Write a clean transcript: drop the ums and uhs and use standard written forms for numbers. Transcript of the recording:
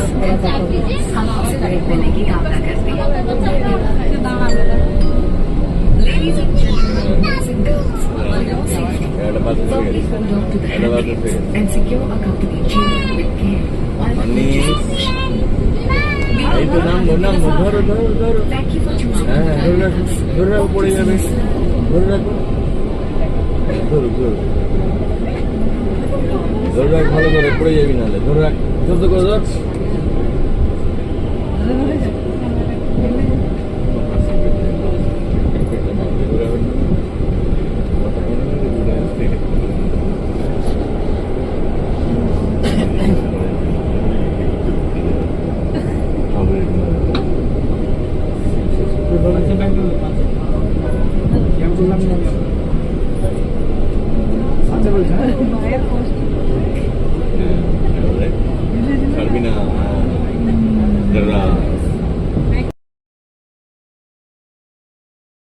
हम आपसे मदद करने की कामना करते हैं। Ladies and gentlemen, boys and girls, for your safety, firmly hold on to the handrails and secure a company chain with care while the coach is in motion. We will work under the fire. Thank you for choosing to fly with us. Hope to see you soon. ধরে রাখ, ভালো করে পড়ে যাবি নাহলে। ধরে রাখ, যত করে ধর। ছাড়বি না,